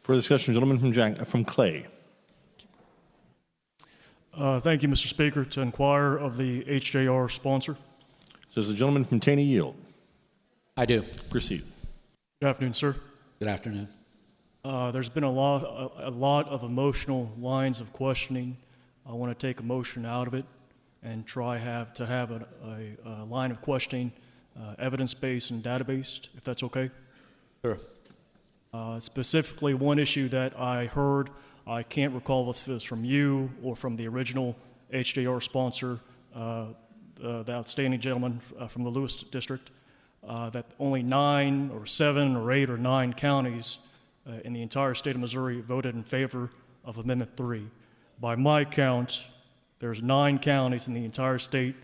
For discussion, gentleman from Clay. Thank you, Mr. Speaker. To inquire of the HJR sponsor. Does the gentleman from Taney yield? I do. Proceed. Good afternoon, sir. Good afternoon. There's been a lot of emotional lines of questioning. I want to take emotion out of it and try to have a line of questioning, evidence-based and data-based, if that's okay. Sure. Specifically, one issue that I heard, I can't recall if it was from you or from the original HJR sponsor, the outstanding gentleman from the Lewis District, that only 9 or 7 or 8 or 9 counties in the entire state of Missouri voted in favor of Amendment 3. By my count, there's 9 counties in the entire state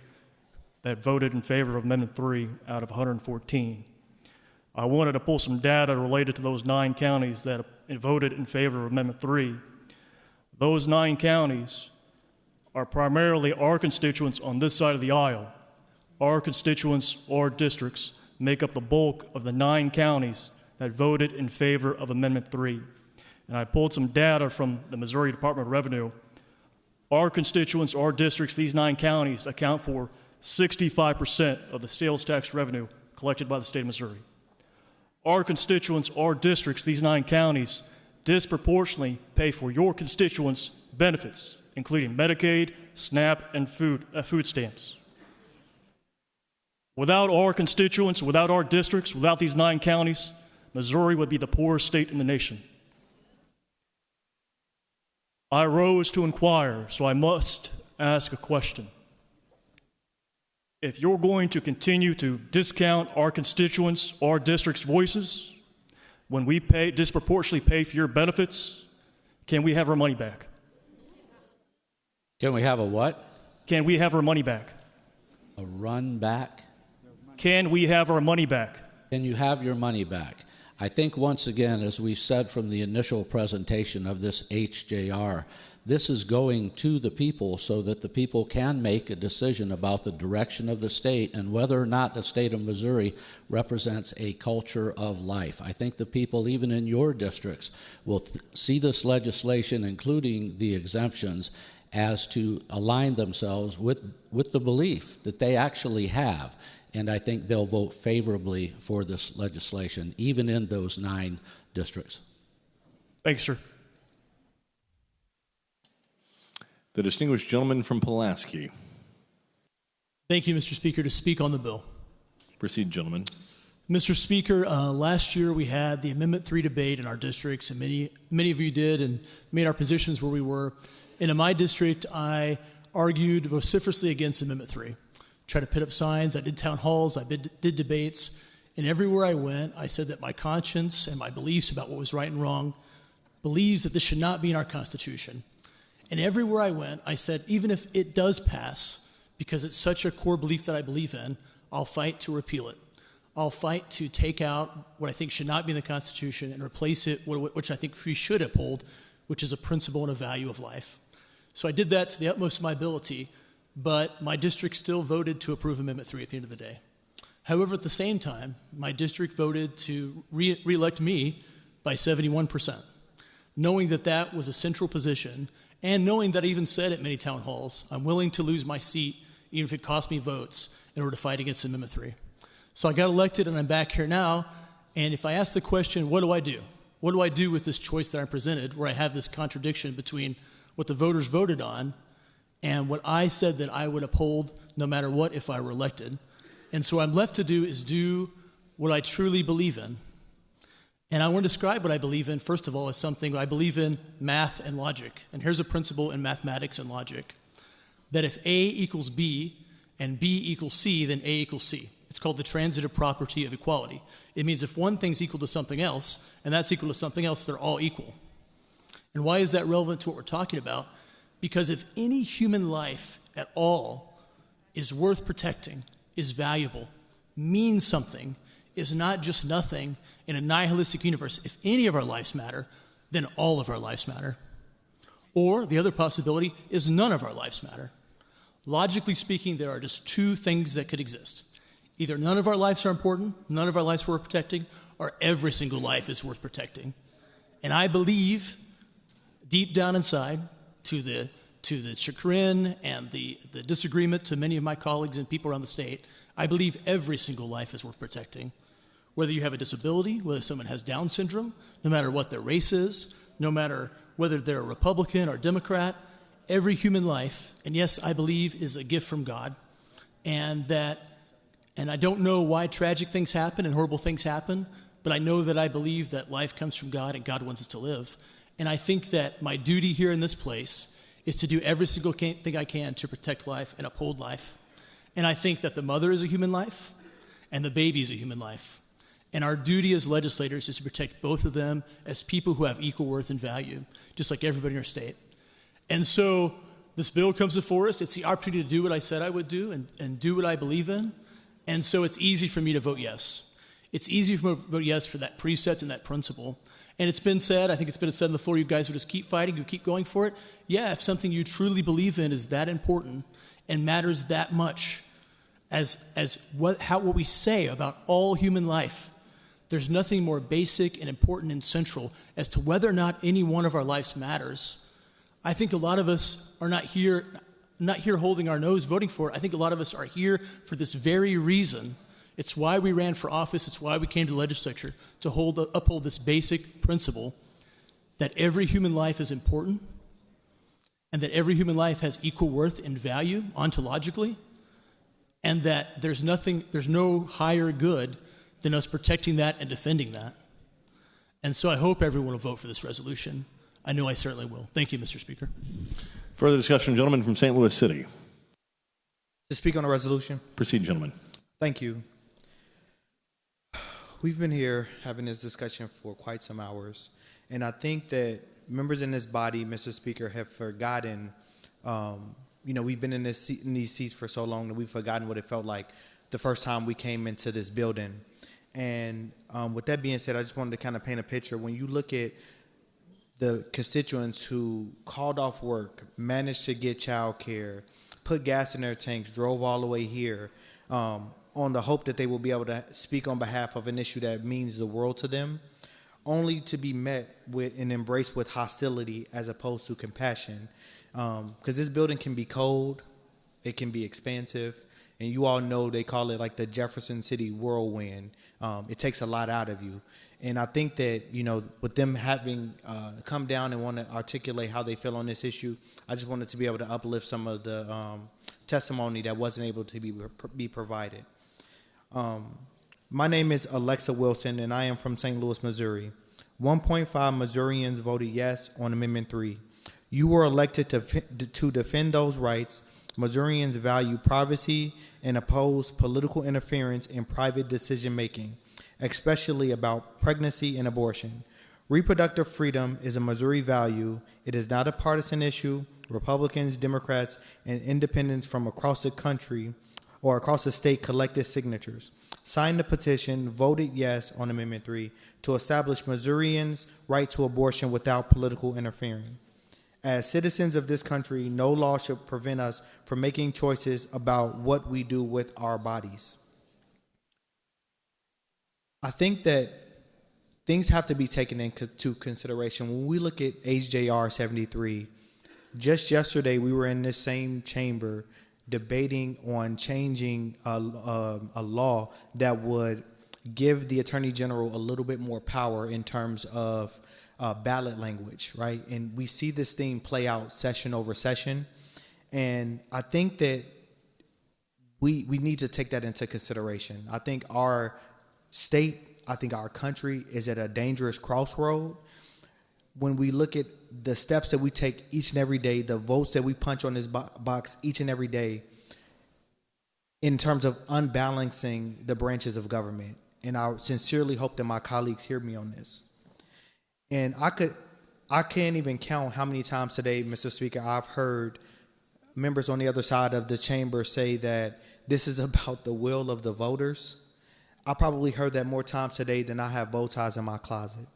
that voted in favor of Amendment 3 out of 114. I wanted to pull some data related to those 9 counties that voted in favor of Amendment 3. Those 9 counties are primarily our constituents on this side of the aisle. Our constituents or districts make up the bulk of the 9 counties that voted in favor of Amendment 3. And I pulled some data from the Missouri Department of Revenue. Our constituents or districts, these 9 counties, account for 65% of the sales tax revenue collected by the state of Missouri. Our constituents or districts, these 9 counties, disproportionately pay for your constituents' benefits, including Medicaid, SNAP, and food stamps. Without our constituents, without our districts, without these 9 counties, Missouri would be the poorest state in the nation. I rose to inquire, so I must ask a question. If you're going to continue to discount our constituents, our districts' voices, when we disproportionately pay for your benefits, can we have our money back? Can we have a what? Can we have our money back? A run back? Can we have our money back? Can you have your money back? I think once again, as we said from the initial presentation of this HJR, this is going to the people so that the people can make a decision about the direction of the state and whether or not the state of Missouri represents a culture of life. I think the people, even in your districts, will see this legislation, including the exemptions, as to align themselves with the belief that they actually have. And I think they'll vote favorably for this legislation, even in those 9 districts. Thanks, sir. The distinguished gentleman from Pulaski. Thank you, Mr. Speaker, to speak on the bill. Proceed, gentlemen. Mr. Speaker, last year we had the Amendment 3 debate in our districts, and many of you did and made our positions where we were. And in my district, I argued vociferously against Amendment 3. Tried to put up signs, I did town halls, I did debates, and everywhere I went, I said that my conscience and my beliefs about what was right and wrong believes that this should not be in our Constitution. And everywhere I went, I said, even if it does pass, because it's such a core belief that I believe in, I'll fight to repeal it. I'll fight to take out what I think should not be in the Constitution and replace it, which I think we should uphold, which is a principle and a value of life. So I did that to the utmost of my ability, but my district still voted to approve Amendment 3 at the end of the day. However, at the same time, my district voted to re-elect me by 71%, knowing that that was a central position, and knowing that I even said at many town halls, I'm willing to lose my seat, even if it costs me votes, in order to fight against Amendment 3. So I got elected, and I'm back here now, and if I ask the question, what do I do? What do I do with this choice that I'm presented, where I have this contradiction between what the voters voted on and what I said that I would uphold no matter what if I were elected? And so what I'm left to do is do what I truly believe in. And I want to describe what I believe in, first of all, as something I believe in math and logic. And here's a principle in mathematics and logic, that if A equals B and B equals C, then A equals C. It's called the transitive property of equality. It means if one thing's equal to something else, and that's equal to something else, they're all equal. And why is that relevant to what we're talking about? Because if any human life at all is worth protecting, is valuable, means something, is not just nothing in a nihilistic universe, if any of our lives matter, then all of our lives matter. Or the other possibility is none of our lives matter. Logically speaking, there are just 2 things that could exist. Either none of our lives are important, none of our lives are worth protecting, or every single life is worth protecting. And I believe deep down inside, to the chagrin and the disagreement to many of my colleagues and people around the state, I believe every single life is worth protecting. Whether you have a disability, whether someone has Down syndrome, no matter what their race is, no matter whether they're a Republican or Democrat, every human life, and yes, I believe, is a gift from God. And I don't know why tragic things happen and horrible things happen, but I know that I believe that life comes from God and God wants us to live. And I think that my duty here in this place is to do every single thing I can to protect life and uphold life. And I think that the mother is a human life and the baby is a human life. And our duty as legislators is to protect both of them as people who have equal worth and value, just like everybody in our state. And so this bill comes before us. It's the opportunity to do what I said I would do and do what I believe in. And so it's easy for me to vote yes. It's easy for me to vote yes for that precept and that principle. And it's been said, I think it's been said on the floor, you guys will just keep fighting, you keep going for it. Yeah, if something you truly believe in is that important and matters that much as what we say about all human life, there's nothing more basic and important and central as to whether or not any one of our lives matters. I think a lot of us are not here holding our nose voting for it. I think a lot of us are here for this very reason. It's why we ran for office. It's why we came to the legislature, to uphold this basic principle that every human life is important and that every human life has equal worth and value ontologically, and that there's no higher good than us protecting that and defending that. And so I hope everyone will vote for this resolution. I know I certainly will. Thank you, Mr. Speaker. Further discussion, gentleman from St. Louis City. To speak on the resolution. Proceed, gentlemen. Thank you. We've been here having this discussion for quite some hours, and I think that members in this body, Mr. Speaker, have forgotten, we've been in these seats for so long that we've forgotten what it felt like the first time we came into this building. And with that being said, I just wanted to kind of paint a picture. When you look at the constituents who called off work, managed to get child care, put gas in their tanks, drove all the way here, on the hope that they will be able to speak on behalf of an issue that means the world to them, only to be met with and embraced with hostility as opposed to compassion. Because this building can be cold, it can be expansive, and you all know they call it like the Jefferson City whirlwind. It takes a lot out of you. And I think that, with them having come down and want to articulate how they feel on this issue, I just wanted to be able to uplift some of the testimony that wasn't able to be provided. My name is Alexa Wilson, and I am from St. Louis, Missouri. 1.5 Missourians voted yes on Amendment 3. You were elected to defend those rights. Missourians value privacy and oppose political interference in private decision-making, especially about pregnancy and abortion. Reproductive freedom is a Missouri value. It is not a partisan issue. Republicans, Democrats, and independents from across the country or across the state collected signatures, signed the petition, voted yes on Amendment 3 to establish Missourians' right to abortion without political interference. As citizens of this country, no law should prevent us from making choices about what we do with our bodies. I think that things have to be taken into consideration. When we look at HJR 73, just yesterday we were in this same chamber debating on changing a law that would give the Attorney General a little bit more power in terms of ballot language, right? And we see this thing play out session over session. And I think that we need to take that into consideration. I think our state, I think our country is at a dangerous crossroad. When we look at the steps that we take each and every day, the votes that we punch on this box each and every day in terms of unbalancing the branches of government. And I sincerely hope that my colleagues hear me on this. And I can't even count how many times today, Mr. Speaker, I've heard members on the other side of the chamber say that this is about the will of the voters. I probably heard that more times today than I have bow ties in my closet.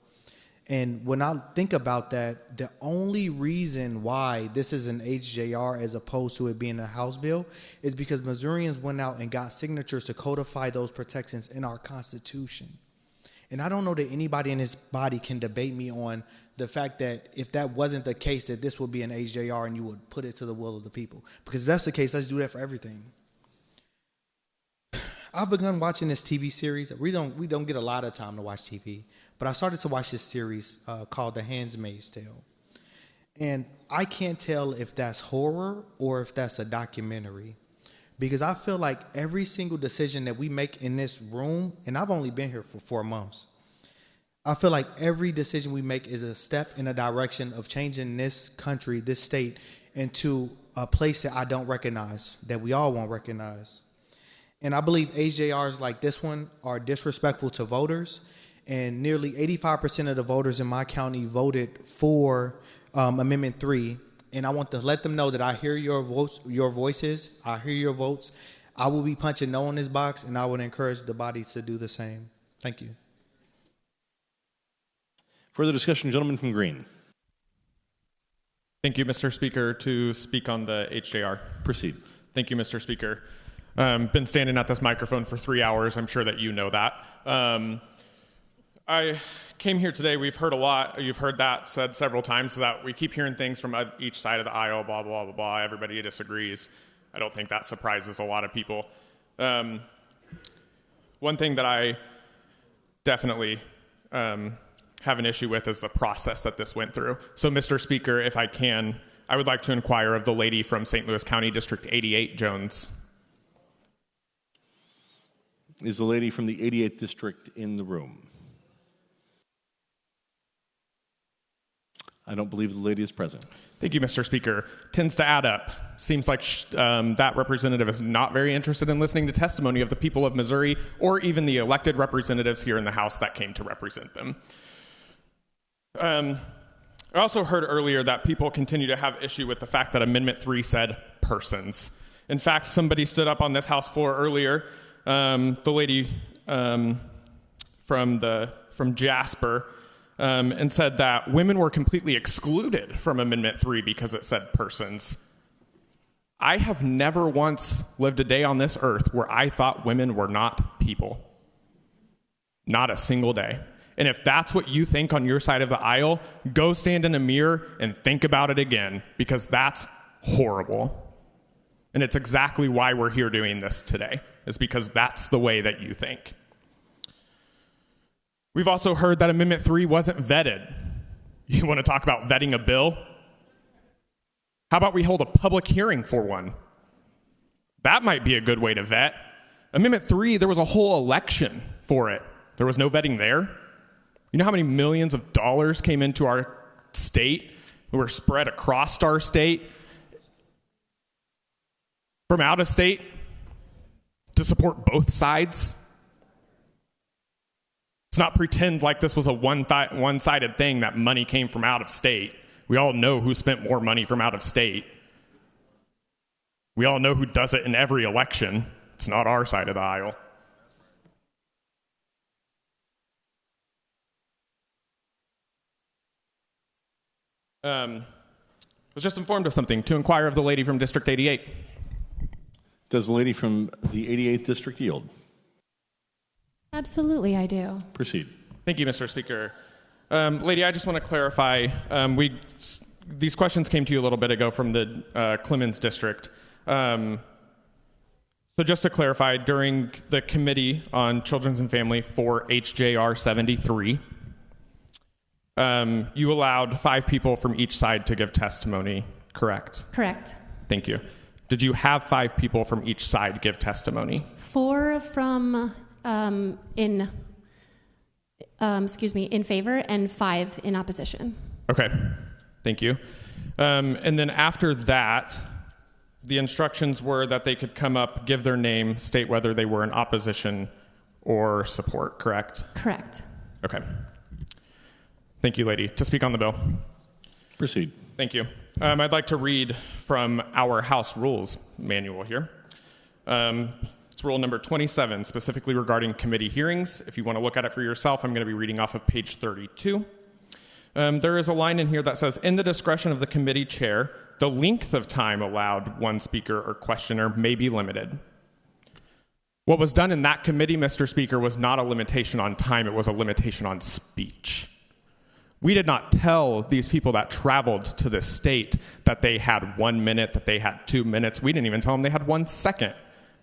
And when I think about that, the only reason why this is an HJR as opposed to it being a House bill is because Missourians went out and got signatures to codify those protections in our Constitution. And I don't know that anybody in this body can debate me on the fact that if that wasn't the case, that this would be an HJR and you would put it to the will of the people. Because if that's the case, let's do that for everything. I've begun watching this TV series. We don't get a lot of time to watch TV, but I started to watch this series called The Handmaid's Tale. And I can't tell if that's horror or if that's a documentary, because I feel like every single decision that we make in this room, and I've only been here for 4 months, I feel like every decision we make is a step in a direction of changing this country, this state, into a place that I don't recognize, that we all won't recognize. And I believe HJRs like this one are disrespectful to voters, and nearly 85% of the voters in my county voted for Amendment 3, and I want to let them know that I hear your voices, I hear your votes. I will be punching no in this box, and I would encourage the body to do the same. Thank you. Further discussion, gentleman from Green. Thank you, Mr. Speaker, to speak on the HJR. Proceed. Thank you, Mr. Speaker. Been standing at this microphone for 3 hours. I'm sure that you know that. I came here today. We've heard a lot. You've heard that said several times, so that we keep hearing things from each side of the aisle, blah, blah, blah, blah. Everybody disagrees. I don't think that surprises a lot of people. One thing that I definitely have an issue with is the process that this went through. So, Mr. Speaker, if I can, I would like to inquire of the lady from St. Louis County District 88, Jones. Is the lady from the 88th district in the room? I don't believe the lady is present. Thank you, Mr. Speaker. Tends to add up. Seems like that representative is not very interested in listening to testimony of the people of Missouri or even the elected representatives here in the House that came to represent them. I also heard earlier that people continue to have issue with the fact that Amendment 3 said persons. In fact, somebody stood up on this House floor earlier, the lady from Jasper, and said that women were completely excluded from Amendment 3 because it said persons. I have never once lived a day on this earth where I thought women were not people. Not a single day. And if that's what you think on your side of the aisle, go stand in a mirror and think about it again, because that's horrible. And it's exactly why we're here doing this today, is because that's the way that you think. We've also heard that Amendment 3 wasn't vetted. You want to talk about vetting a bill? How about we hold a public hearing for one? That might be a good way to vet. Amendment 3, there was a whole election for it. There was no vetting there. You know how many millions of dollars came into our state, who were spread across our state, from out of state, to support both sides? Let's not pretend like this was a one-sided thing, that money came from out of state. We all know who spent more money from out of state. We all know who does it in every election. It's not our side of the aisle. I was just informed of something, to inquire of the lady from District 88. Does the lady from the 88th district yield? Absolutely, I do. Proceed. Thank you, Mr. Speaker. Lady, I just want to clarify. These questions came to you a little bit ago from the Clemens District. So just to clarify, during the Committee on Children's and Family for HJR 73, you allowed 5 people from each side to give testimony, correct? Correct. Thank you. Did you have 5 people from each side give testimony? 4 from in favor and 5 in opposition. Okay, thank you. And then after that, the instructions were that they could come up, give their name, state whether they were in opposition or support, correct? Correct. Okay. Thank you, lady. To speak on the bill. Proceed. Thank you. I'd like to read from our House Rules Manual here. It's rule number 27, specifically regarding committee hearings. If you want to look at it for yourself, I'm going to be reading off of page 32. There is a line in here that says, in the discretion of the committee chair, the length of time allowed one speaker or questioner may be limited. What was done in that committee, Mr. Speaker, was not a limitation on time, it was a limitation on speech. We did not tell these people that traveled to this state that they had 1 minute, that they had 2 minutes. We didn't even tell them they had 1 second.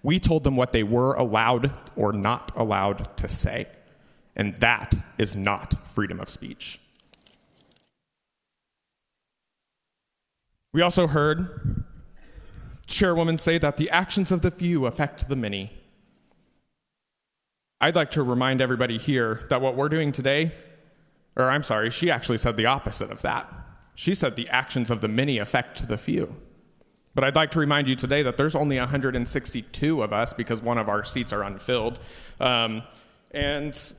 We told them what they were allowed or not allowed to say. And that is not freedom of speech. We also heard Chairwoman say that the actions of the few affect the many. I'd like to remind everybody here that what we're doing today, she actually said the opposite of that. She said the actions of the many affect the few. But I'd like to remind you today that there's only 162 of us because one of our seats are unfilled. And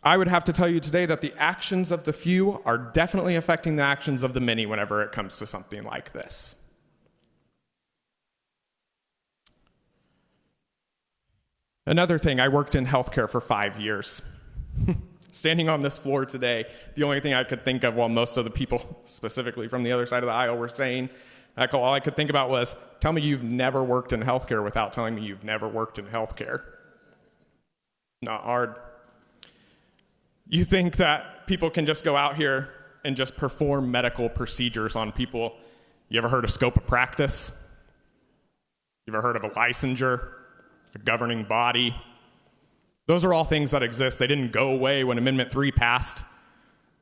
I would have to tell you today that the actions of the few are definitely affecting the actions of the many whenever it comes to something like this. Another thing, I worked in healthcare for 5 years. Standing on this floor today, the only thing I could think of while most of the people, specifically from the other side of the aisle, were saying, all I could think about was, tell me you've never worked in healthcare without telling me you've never worked in healthcare. Not hard. You think that people can just go out here and just perform medical procedures on people. You ever heard of scope of practice? You ever heard of a licensure, a governing body? Those are all things that exist. They didn't go away when Amendment 3 passed.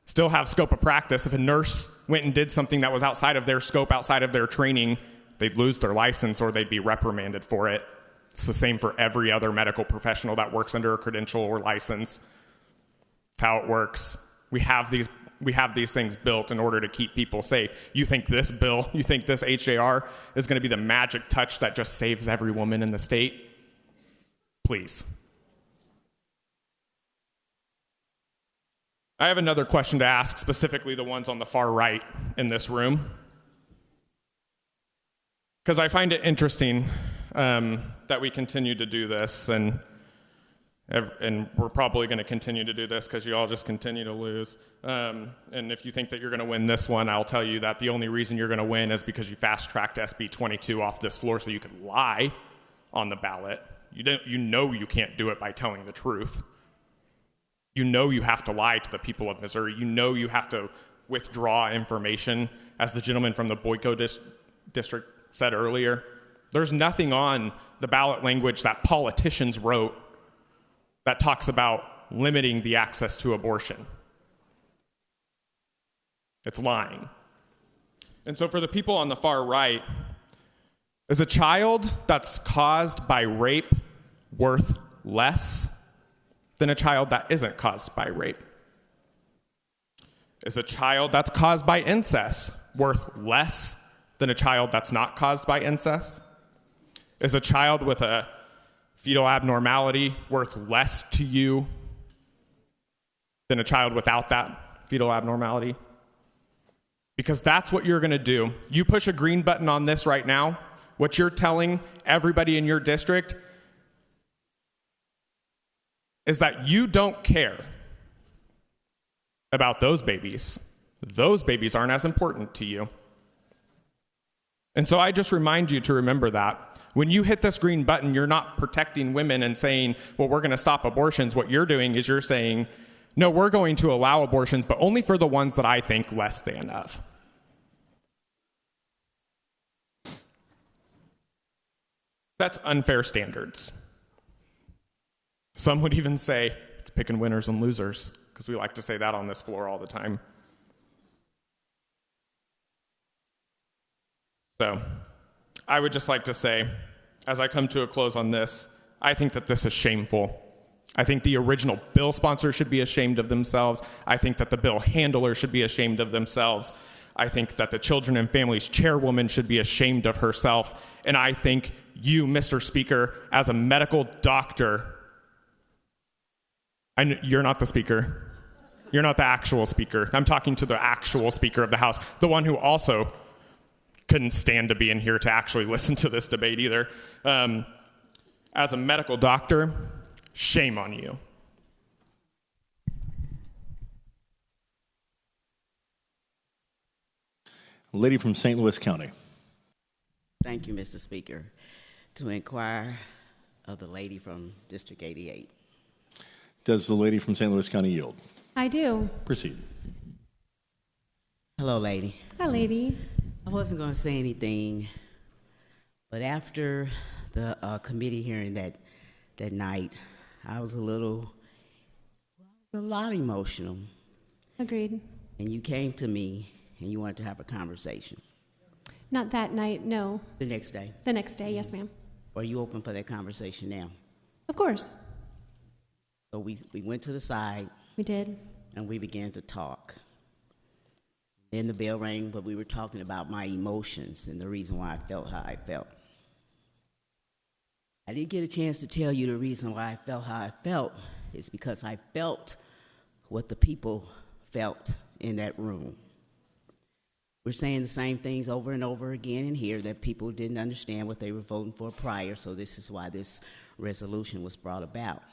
Still have scope of practice. If a nurse went and did something that was outside of their scope, outside of their training, they'd lose their license or they'd be reprimanded for it. It's the same for every other medical professional that works under a credential or license. It's how it works. We have these things built in order to keep people safe. You think this bill, you think this HJR is going to be the magic touch that just saves every woman in the state? Please. I have another question to ask, specifically the ones on the far right in this room. Because I find it interesting that we continue to do this, and we're probably going to continue to do this because you all just continue to lose. And if you think that you're going to win this one, I'll tell you that the only reason you're going to win is because you fast-tracked SB 22 off this floor so you could lie on the ballot. You know you can't do it by telling the truth. You know you have to lie to the people of Missouri. You know you have to withdraw information. As the gentleman from the Boyko district said earlier, there's nothing on the ballot language that politicians wrote that talks about limiting the access to abortion. It's lying. And so for the people on the far right, is a child that's caused by rape worth less than a child that isn't caused by rape? Is a child that's caused by incest worth less than a child that's not caused by incest? Is a child with a fetal abnormality worth less to you than a child without that fetal abnormality? Because that's what you're going to do. You push a green button on this right now, what you're telling everybody in your district is that you don't care about those babies. Those babies aren't as important to you. And so I just remind you to remember that. When you hit this green button, you're not protecting women and saying, well, we're going to stop abortions. What you're doing is you're saying, no, we're going to allow abortions, but only for the ones that I think less than of. That's unfair standards. Some would even say it's picking winners and losers, because we like to say that on this floor all the time. So I would just like to say, as I come to a close on this, I think that this is shameful. I think the original bill sponsor should be ashamed of themselves. I think that the bill handler should be ashamed of themselves. I think that the Children and Families Chairwoman should be ashamed of herself. And I think you, Mr. Speaker, as a medical doctor, you're not the speaker. You're not the actual speaker. I'm talking to the actual Speaker of the House, the one who also couldn't stand to be in here to actually listen to this debate either. As a medical doctor, shame on you. Lady from St. Louis County. Thank you, Mr. Speaker. To inquire of the lady from District 88. Does the lady from St. Louis County yield? I do. Proceed. Hello, lady. Hi, lady. I wasn't going to say anything, but after the committee hearing that night, I was a lot emotional. Agreed. And you came to me and you wanted to have a conversation. Not that night, no. The next day. The next day, yes, ma'am. Are you open for that conversation now? Of course. So we went to the side. We did. And we began to talk. Then the bell rang, but we were talking about my emotions and the reason why I felt how I felt. I didn't get a chance to tell you the reason why I felt how I felt. It's because I felt what the people felt in that room. We're saying the same things over and over again in here that people didn't understand what they were voting for prior, so this is why this resolution was brought about.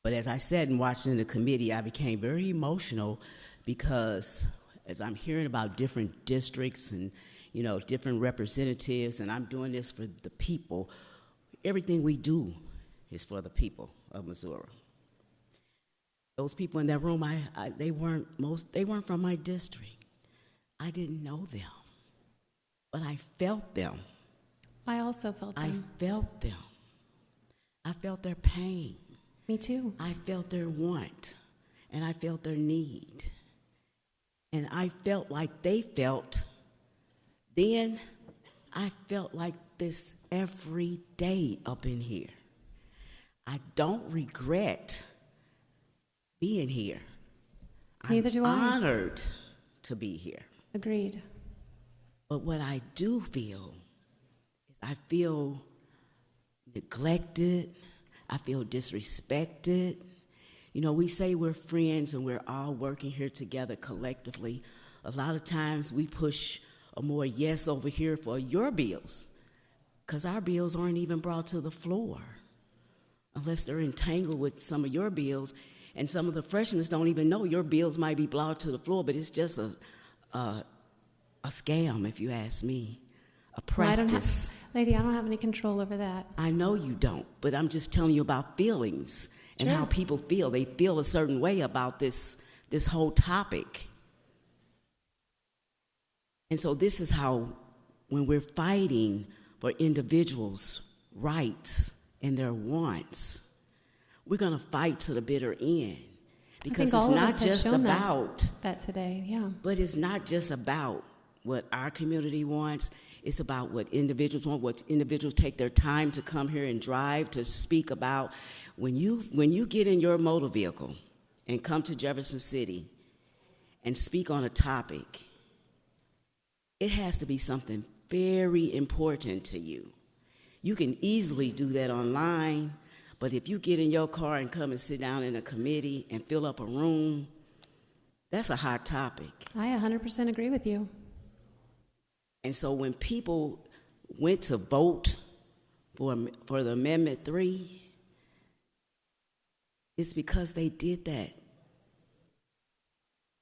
But as I said in watching the committee, I became very emotional because as I'm hearing about different districts and, different representatives, and I'm doing this for the people, everything we do is for the people of Missouri. Those people in that room, they weren't from my district. I didn't know them, but I felt them. I also felt them. I felt them. I felt their pain. Me too. I felt their want, and I felt their need. And I felt like they felt. Then I felt like this every day up in here. I don't regret being here. Neither do I. I'm honored to be here. Agreed. But what I do feel is I feel neglected. I feel disrespected. We say we're friends and we're all working here together collectively. A lot of times we push a more yes over here for your bills because our bills aren't even brought to the floor unless they're entangled with some of your bills. And some of the freshmen don't even know your bills might be brought to the floor, but it's just a scam, if you ask me, a practice. Lady, I don't have any control over that. I know you don't, but I'm just telling you about feelings and how people feel. They feel a certain way about this whole topic. And so this is how, when we're fighting for individuals' rights and their wants, we're going to fight to the bitter end. Because it's not just about that today, yeah. But it's not just about what our community wants. It's about what individuals want, what individuals take their time to come here and drive to speak about. When you get in your motor vehicle and come to Jefferson City and speak on a topic, it has to be something very important to you. You can easily do that online, but if you get in your car and come and sit down in a committee and fill up a room, that's a hot topic. I 100% agree with you. And so when people went to vote for the Amendment 3, it's because they did that.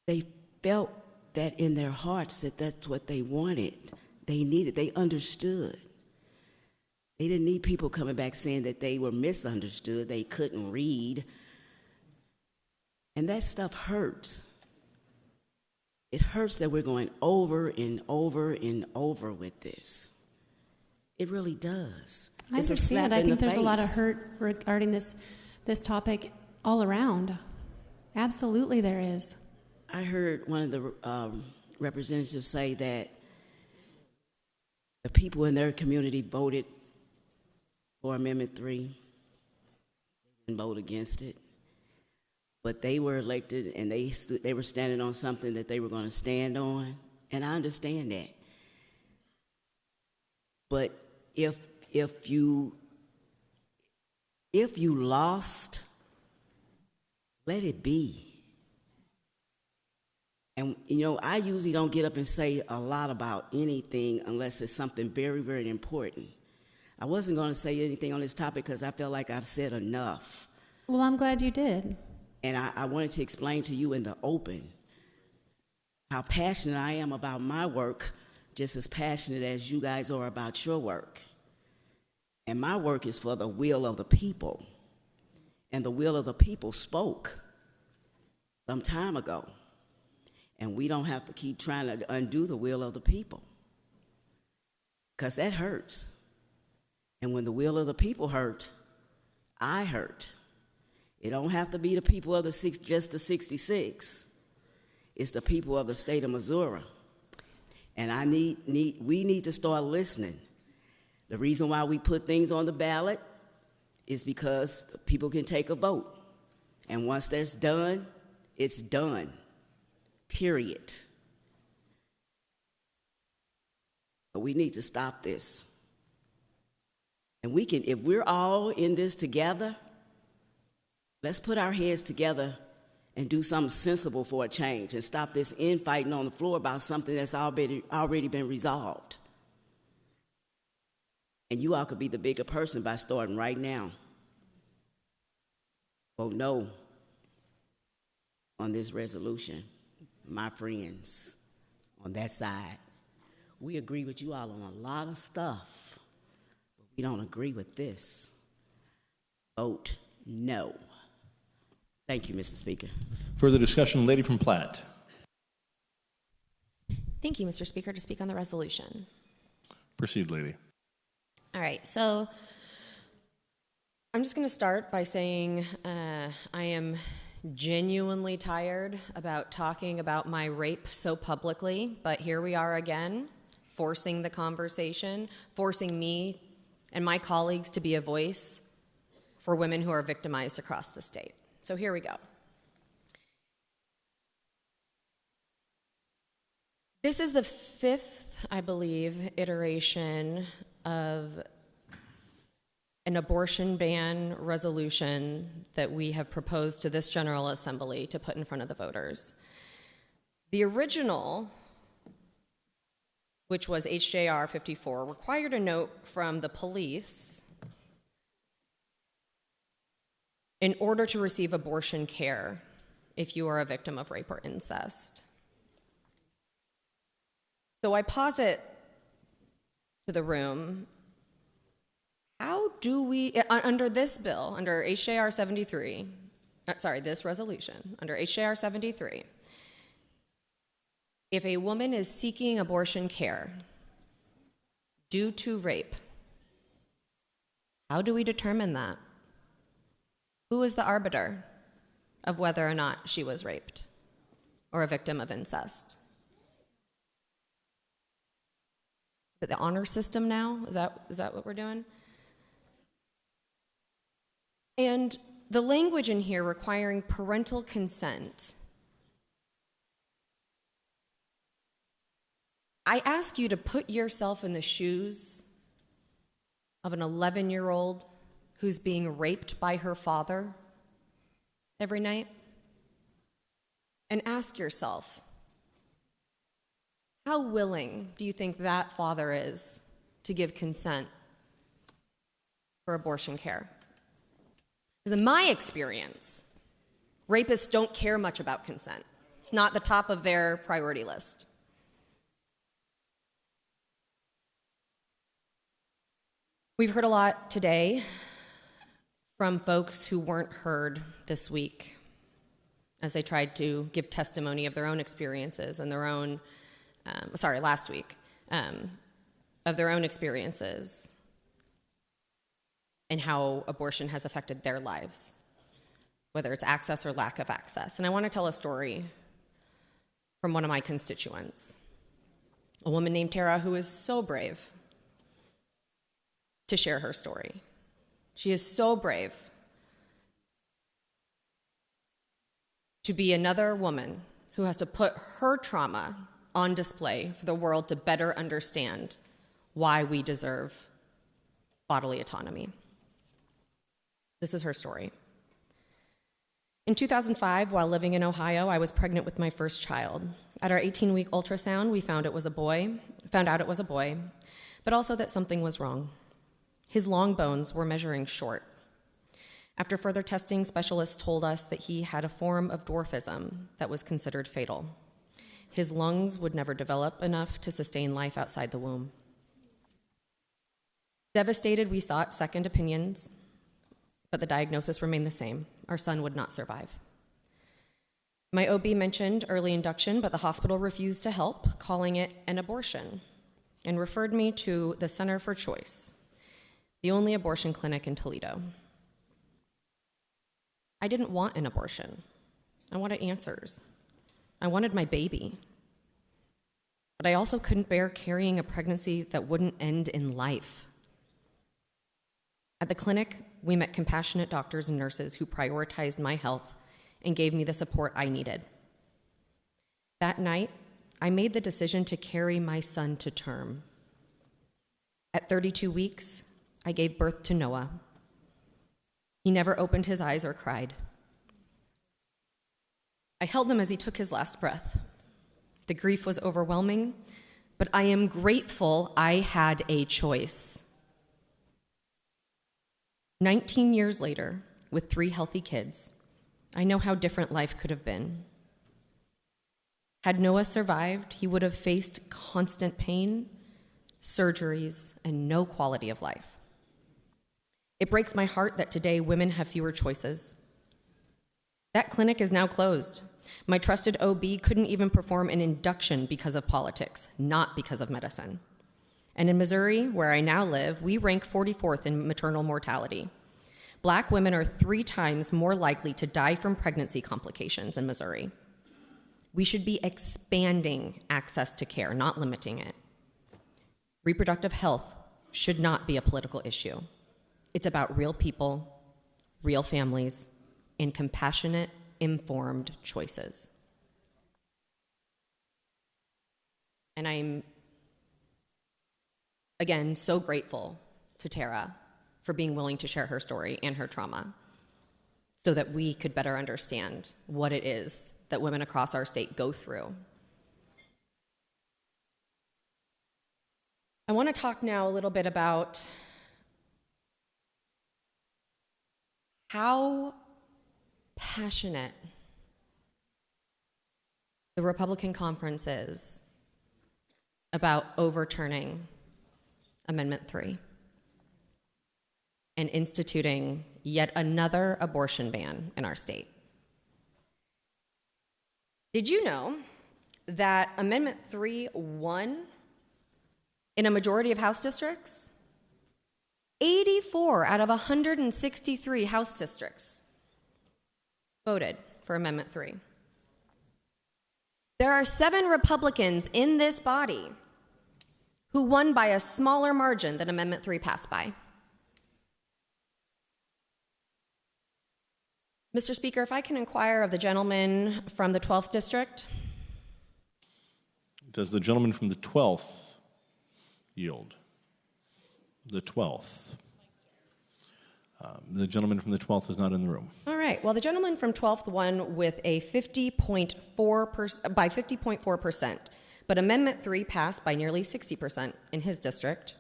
They felt that in their hearts that that's what they wanted. They needed, they understood. They didn't need people coming back saying that they were misunderstood, they couldn't read. And that stuff hurts. It hurts that we're going over and over and over with this. It really does. I understand. I think there's a lot of hurt regarding this topic all around. Absolutely there is. I heard one of the representatives say that the people in their community voted for Amendment 3 and vote against it. But they were elected and they were standing on something that they were going to stand on, and I understand that. But if you lost, let it be. And I usually don't get up and say a lot about anything unless it's something very, very important. I wasn't going to say anything on this topic because I felt like I've said enough. Well, I'm glad you did. And I wanted to explain to you in the open how passionate I am about my work, just as passionate as you guys are about your work. And my work is for the will of the people. And the will of the people spoke some time ago. And we don't have to keep trying to undo the will of the people, because that hurts. And when the will of the people hurt, I hurt. It don't have to be the people of just the 66. It's the people of the state of Missouri. And we need to start listening. The reason why we put things on the ballot is because people can take a vote. And once that's done, it's done. Period. But we need to stop this. And we can, if we're all in this together, let's put our heads together and do something sensible for a change and stop this infighting on the floor about something that's already been resolved. And you all could be the bigger person by starting right now. Vote no on this resolution. My friends on that side, we agree with you all on a lot of stuff, but we don't agree with this. Vote no. Thank you, Mr. Speaker. Further discussion, lady from Platte. Thank you, Mr. Speaker, to speak on the resolution. Proceed, lady. All right, so I'm just going to start by saying I am genuinely tired about talking about my rape so publicly, but here we are again, forcing the conversation, forcing me and my colleagues to be a voice for women who are victimized across the state. So here we go. This is the fifth, I believe, iteration of an abortion ban resolution that we have proposed to this General Assembly to put in front of the voters. The original, which was HJR 54, required a note from the police in order to receive abortion care if you are a victim of rape or incest. So I posit to the room, how do we, under this bill, under HJR 73, this resolution, under HJR 73, if a woman is seeking abortion care due to rape, how do we determine that? Who is the arbiter of whether or not she was raped or a victim of incest? Is it the honor system now? Is that what we're doing? And the language in here requiring parental consent. I ask you to put yourself in the shoes of an 11-year-old who's being raped by her father every night, and ask yourself, how willing do you think that father is to give consent for abortion care? Because in my experience, rapists don't care much about consent. It's not the top of their priority list. We've heard a lot today from folks who weren't heard this week as they tried to give testimony of their own experiences and their own, last week, of their own experiences and how abortion has affected their lives, whether it's access or lack of access. And I want to tell a story from one of my constituents, a woman named Tara who is so brave to share her story. She is so brave to be another woman who has to put her trauma on display for the world to better understand why we deserve bodily autonomy. This is her story. In 2005, while living in Ohio, I was pregnant with my first child. At our 18-week ultrasound, we found out it was a boy, but also that something was wrong. His long bones were measuring short. After further testing, specialists told us that he had a form of dwarfism that was considered fatal. His lungs would never develop enough to sustain life outside the womb. Devastated, we sought second opinions, but the diagnosis remained the same. Our son would not survive. My OB mentioned early induction, but the hospital refused to help, calling it an abortion, and referred me to the Center for Choice, the only abortion clinic in Toledo. I didn't want an abortion. I wanted answers. I wanted my baby. But I also couldn't bear carrying a pregnancy that wouldn't end in life. At the clinic, we met compassionate doctors and nurses who prioritized my health and gave me the support I needed. That night, I made the decision to carry my son to term. At 32 weeks, I gave birth to Noah. He never opened his eyes or cried. I held him as he took his last breath. The grief was overwhelming, but I am grateful I had a choice. 19 years later, with 3 healthy kids, I know how different life could have been. Had Noah survived, he would have faced constant pain, surgeries, and no quality of life. It breaks my heart that today women have fewer choices. That clinic is now closed. My trusted OB couldn't even perform an induction because of politics, not because of medicine. And in Missouri, where I now live, we rank 44th in maternal mortality. Black women are 3 times more likely to die from pregnancy complications in Missouri. We should be expanding access to care, not limiting it. Reproductive health should not be a political issue. It's about real people, real families, and compassionate, informed choices. And I'm, again, so grateful to Tara for being willing to share her story and her trauma so that we could better understand what it is that women across our state go through. I want to talk now a little bit about how passionate the Republican conference is about overturning Amendment 3 and instituting yet another abortion ban in our state. Did you know that Amendment 3 won in a majority of House districts? 84 out of 163 House districts voted for Amendment 3. There are 7 Republicans in this body who won by a smaller margin than Amendment 3 passed by. Mr. Speaker, if I can inquire of the gentleman from the 12th district. Does the gentleman from the 12th yield? The 12th. The gentleman from the 12th is not in the room. All right. Well, the gentleman from 12th won with a 50.4%, but Amendment 3 passed by nearly 60% in his district.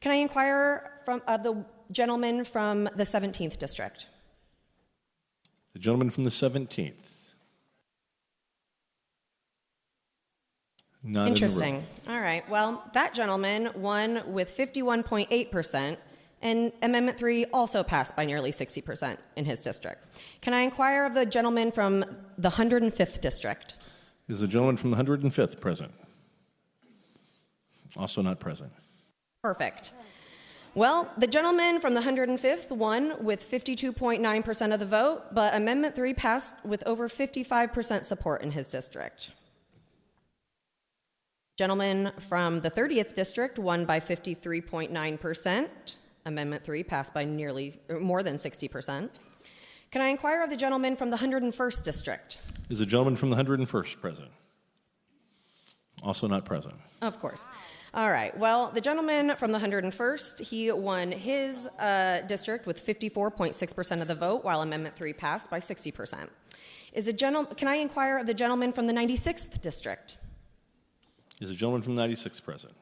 Can I inquire from the gentleman from the 17th district? The gentleman from the 17th. Not Interesting. in the room. All right. Well, that gentleman won with 51.8%, and Amendment 3 also passed by nearly 60% in his district. Can I inquire of the gentleman from the 105th district? Is the gentleman from the 105th present? Also not present. Perfect. Well, the gentleman from the 105th won with 52.9% of the vote, but Amendment 3 passed with over 55% support in his district. Gentleman from the 30th district won by 53.9%. Amendment 3 passed by more than 60%. Can I inquire of the gentleman from the 101st district? Is the gentleman from the 101st present? Also not present. Of course. All right. Well, the gentleman from the 101st, he won his district with 54.6% of the vote, while Amendment 3 passed by 60%. Can I inquire of the gentleman from the 96th district? Is the gentleman from 96 present?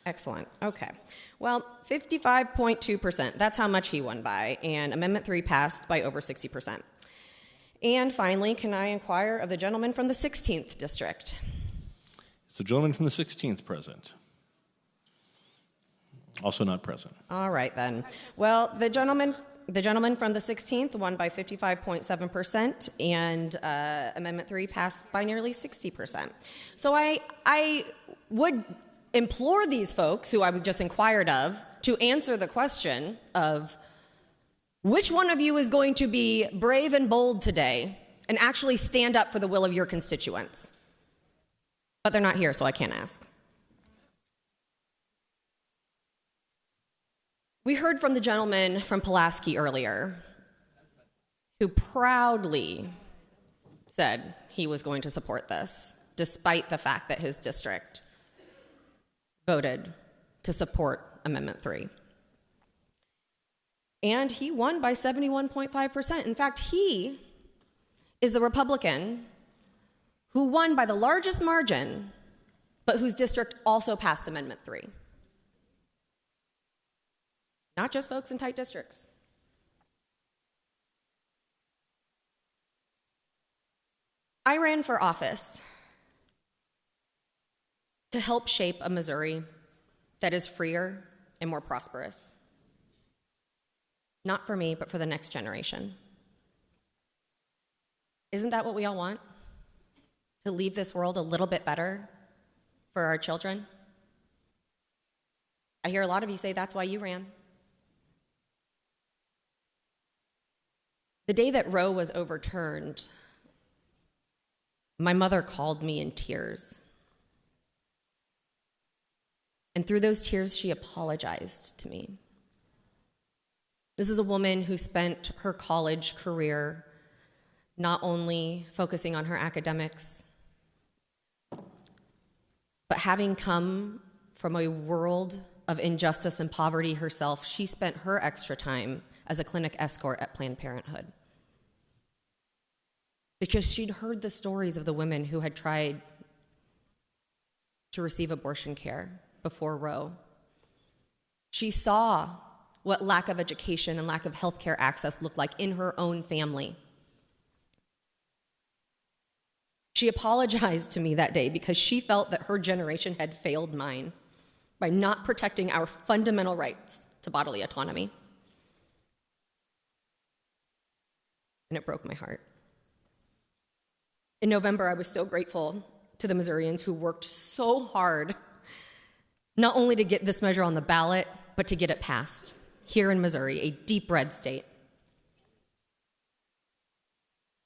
Excellent. Okay. Well, 55.2%. That's how much he won by, and Amendment 3 passed by over 60%. And finally, can I inquire of the gentleman from the 16th district? Is the gentleman from the 16th present? Also not present. All right, then. Well, the gentleman from the 16th won by 55.7%, and Amendment 3 passed by nearly 60%. So I would implore these folks who I was just inquired of to answer the question of which one of you is going to be brave and bold today and actually stand up for the will of your constituents. But they're not here, so I can't ask. We heard from the gentleman from Pulaski earlier, who proudly said he was going to support this, despite the fact that his district voted to support Amendment 3. And he won by 71.5%. In fact, he is the Republican who won by the largest margin, but whose district also passed Amendment 3. Not just folks in tight districts. I ran for office to help shape a Missouri that is freer and more prosperous. Not for me, but for the next generation. Isn't that what we all want? To leave this world a little bit better for our children? I hear a lot of you say that's why you ran. The day that Roe was overturned, my mother called me in tears. And through those tears, she apologized to me. This is a woman who spent her college career not only focusing on her academics, but having come from a world of injustice and poverty herself, she spent her extra time as a clinic escort at Planned Parenthood. Because she'd heard the stories of the women who had tried to receive abortion care before Roe. She saw what lack of education and lack of healthcare access looked like in her own family. She apologized to me that day because she felt that her generation had failed mine by not protecting our fundamental rights to bodily autonomy. And it broke my heart. In November, I was so grateful to the Missourians who worked so hard, not only to get this measure on the ballot, but to get it passed here in Missouri, a deep red state.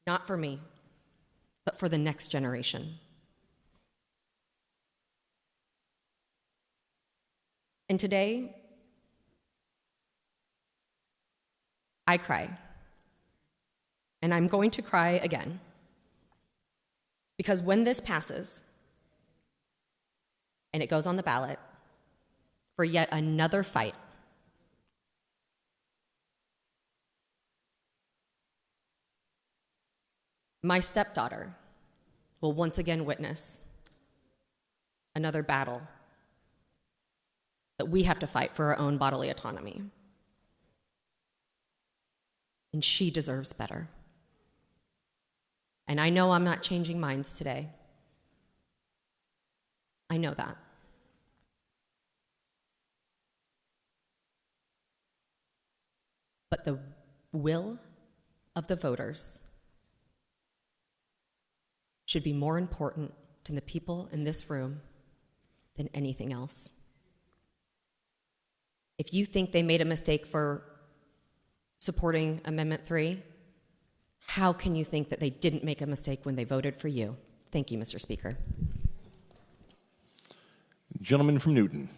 Not for me, but for the next generation. And today, I cry. And I'm going to cry again. Because when this passes, and it goes on the ballot for yet another fight, my stepdaughter will once again witness another battle that we have to fight for our own bodily autonomy. And she deserves better. And I know I'm not changing minds today. I know that. But the will of the voters should be more important to the people in this room than anything else. If you think they made a mistake for supporting Amendment 3, how can you think that they didn't make a mistake when they voted for you? Thank you, Mr. Speaker. Gentleman from Newton.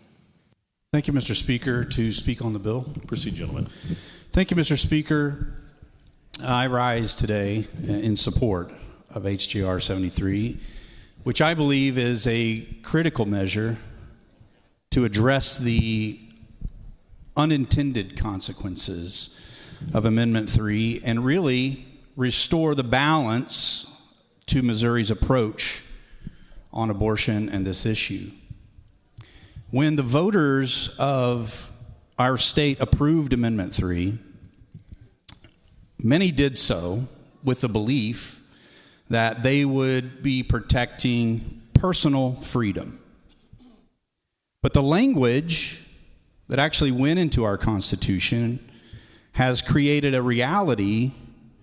Thank you, Mr. Speaker. To speak on the bill. Proceed, gentlemen. Thank you, Mr. Speaker. I rise today in support of HJR 73, which I believe is a critical measure to address the unintended consequences of Amendment 3 and really restore the balance to Missouri's approach on abortion and this issue. When the voters of our state approved Amendment 3, many did so with the belief that they would be protecting personal freedom. But the language that actually went into our Constitution has created a reality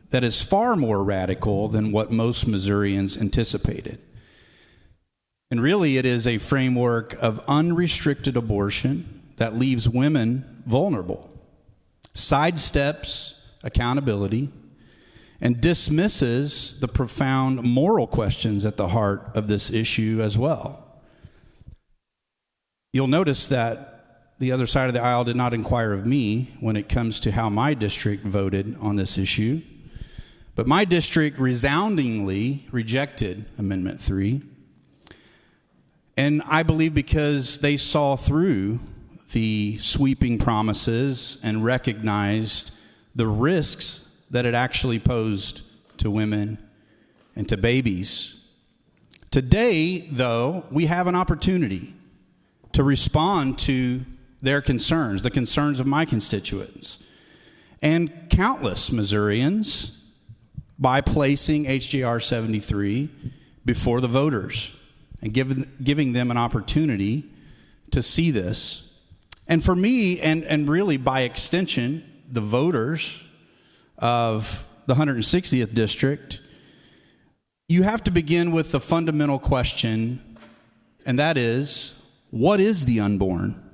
that is far more radical than what most Missourians anticipated. And really, it is a framework of unrestricted abortion that leaves women vulnerable, sidesteps accountability, and dismisses the profound moral questions at the heart of this issue as well. You'll notice that the other side of the aisle did not inquire of me when it comes to how my district voted on this issue. But my district resoundingly rejected Amendment 3. And I believe because they saw through the sweeping promises and recognized the risks that it actually posed to women and to babies. Today, though, we have an opportunity to respond to their concerns, the concerns of my constituents, and countless Missourians, by placing HJR 73 before the voters and giving them an opportunity to see this. And for me, and really by extension, the voters of the 160th district, you have to begin with the fundamental question, and that is, what is the unborn?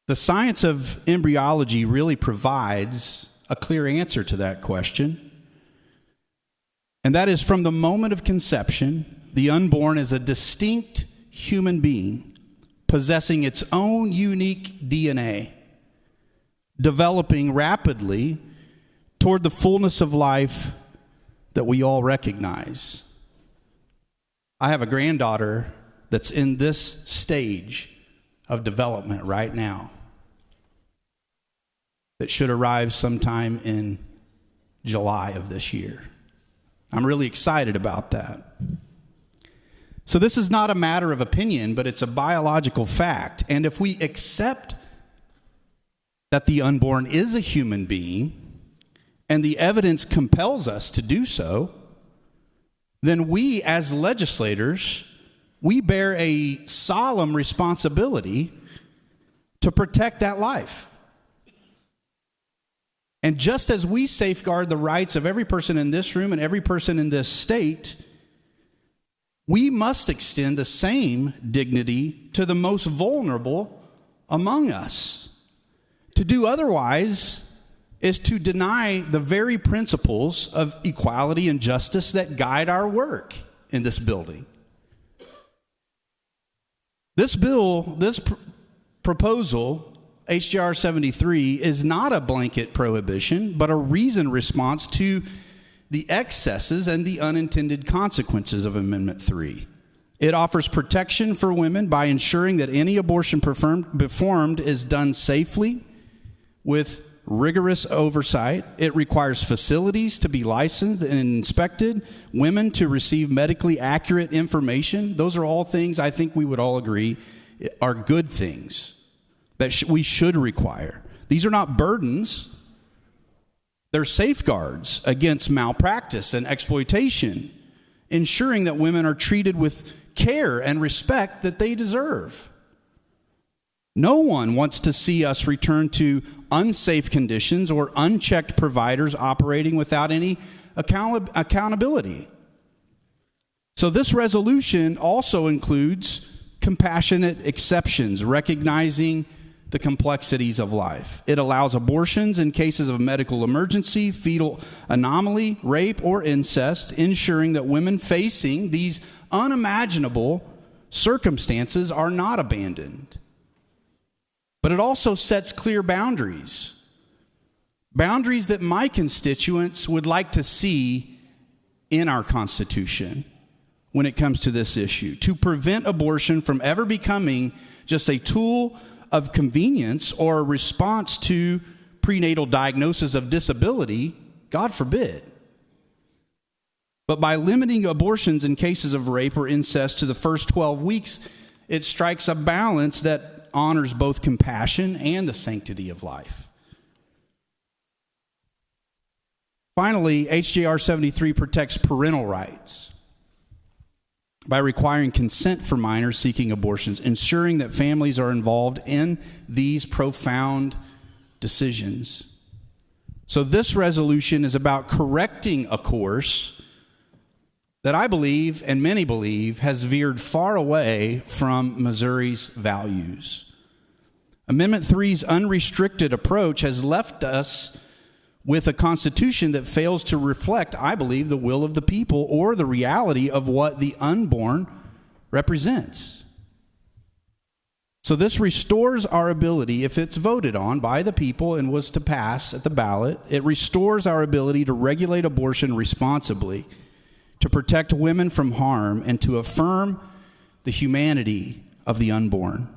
The science of embryology really provides a clear answer to that question. And that is, from the moment of conception, the unborn is a distinct human being possessing its own unique DNA, developing rapidly toward the fullness of life that we all recognize. I have a granddaughter that's in this stage of development right now that should arrive sometime in July of this year. I'm really excited about that. So this is not a matter of opinion, but it's a biological fact. And if we accept that the unborn is a human being, and the evidence compels us to do so, then we as legislators, we bear a solemn responsibility to protect that life. And just as we safeguard the rights of every person in this room and every person in this state, we must extend the same dignity to the most vulnerable among us. To do otherwise is to deny the very principles of equality and justice that guide our work in this building. This bill, proposal, HJR 73, is not a blanket prohibition, but a reasoned response to the excesses and the unintended consequences of Amendment 3. It offers protection for women by ensuring that any abortion performed is done safely with rigorous oversight. It requires facilities to be licensed and inspected, women to receive medically accurate information. Those are all things I think we would all agree are good things that we should require. These are not burdens. They're safeguards against malpractice and exploitation, ensuring that women are treated with care and respect that they deserve. No one wants to see us return to unsafe conditions or unchecked providers operating without any accountability. So this resolution also includes compassionate exceptions, recognizing the complexities of life. It allows abortions in cases of medical emergency, fetal anomaly, rape, or incest, ensuring that women facing these unimaginable circumstances are not abandoned. But it also sets clear boundaries that my constituents would like to see in our Constitution when it comes to this issue, to prevent abortion from ever becoming just a tool of convenience or a response to prenatal diagnosis of disability, God forbid. But by limiting abortions in cases of rape or incest to the first 12 weeks, it strikes a balance that honors both compassion and the sanctity of life. Finally, HJR 73 protects parental rights. by requiring consent for minors seeking abortions, ensuring that families are involved in these profound decisions. So this resolution is about correcting a course that I believe, and many believe, has veered far away from Missouri's values. Amendment 3's unrestricted approach has left us with a constitution that fails to reflect, I believe, the will of the people or the reality of what the unborn represents. So this restores our ability, if it's voted on by the people and was to pass at the ballot, it restores our ability to regulate abortion responsibly, to protect women from harm, and to affirm the humanity of the unborn.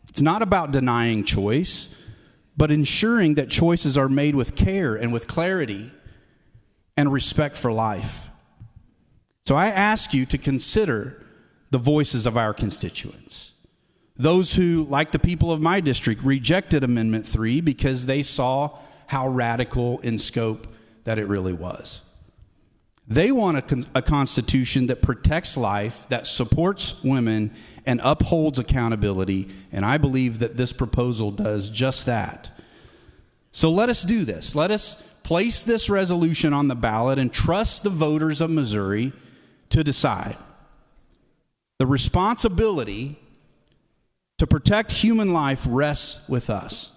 It's not about denying choice, but ensuring that choices are made with care and with clarity and respect for life. So I ask you to consider the voices of our constituents. Those who, like the people of my district, rejected Amendment 3 because they saw how radical in scope that it really was. They want a constitution that protects life, that supports women, and upholds accountability, and I believe that this proposal does just that. So let us do this. Let us place this resolution on the ballot and trust the voters of Missouri to decide. The responsibility to protect human life rests with us,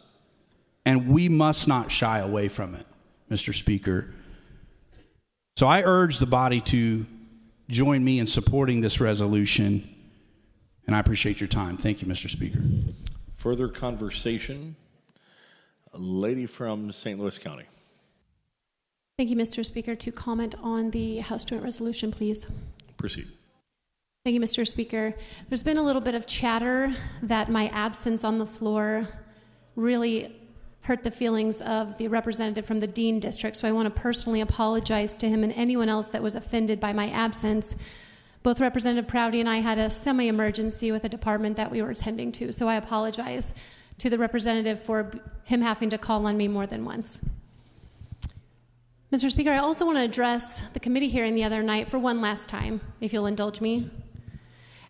and we must not shy away from it, Mr. Speaker. So I urge the body to join me in supporting this resolution, and I appreciate your time. Thank you, Mr. Speaker. Further conversation? A lady from St. Louis County. Thank you, Mr. Speaker. To comment on the House Joint Resolution, please. Proceed. Thank you, Mr. Speaker. There's been a little bit of chatter that my absence on the floor really hurt the feelings of the representative from the Dean District, so I want to personally apologize to him and anyone else that was offended by my absence. Both Representative Prouty and I had a semi-emergency with a department that we were attending to, so I apologize to the representative for him having to call on me more than once. Mr. Speaker, I also want to address the committee hearing the other night for one last time, if you'll indulge me.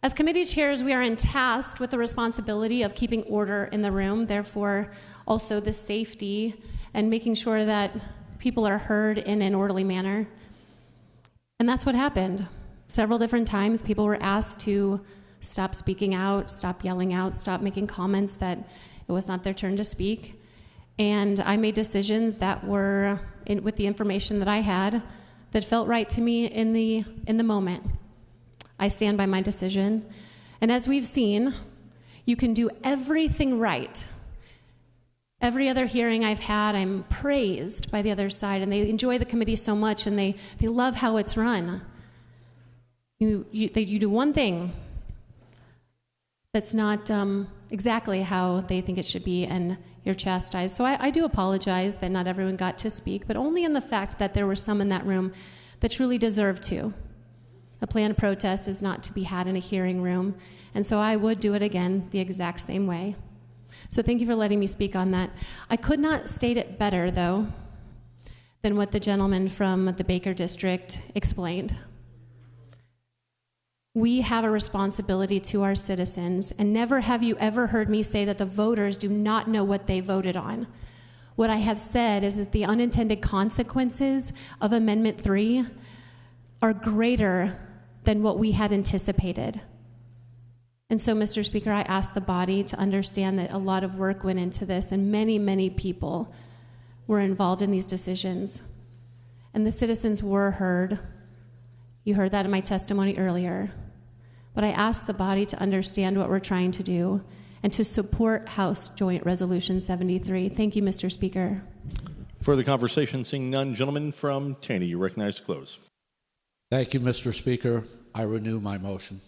As committee chairs, we are tasked with the responsibility of keeping order in the room, therefore also the safety and making sure that people are heard in an orderly manner. And that's what happened. Several different times people were asked to stop speaking out, stop yelling out, stop making comments that it was not their turn to speak. And I made decisions that were, with the information that I had, that felt right to me in the moment. I stand by my decision. And as we've seen, you can do everything right. Every other hearing I've had, I'm praised by the other side, and they enjoy the committee so much, and they love how it's run. You do one thing that's not exactly how they think it should be, and you're chastised. So I do apologize that not everyone got to speak, but only in the fact that there were some in that room that truly deserved to. A planned protest is not to be had in a hearing room, and so I would do it again the exact same way. So thank you for letting me speak on that. I could not state it better, though, than what the gentleman from the Baker District explained. We have a responsibility to our citizens, and never have you ever heard me say that the voters do not know what they voted on. What I have said is that the unintended consequences of Amendment 3 are greater than what we had anticipated. And so, Mr. Speaker, I ask the body to understand that a lot of work went into this, and many, many people were involved in these decisions. And the citizens were heard. You heard that in my testimony earlier. But I ask the body to understand what we're trying to do and to support House Joint Resolution 73. Thank you, Mr. Speaker. Further conversation, seeing none. Gentleman from Taney, you recognize to close. Thank you, Mr. Speaker. I renew my motion.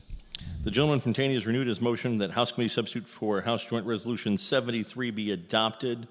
The gentleman from Taney has renewed his motion that House Committee Substitute for House Joint Resolution 73 be adopted.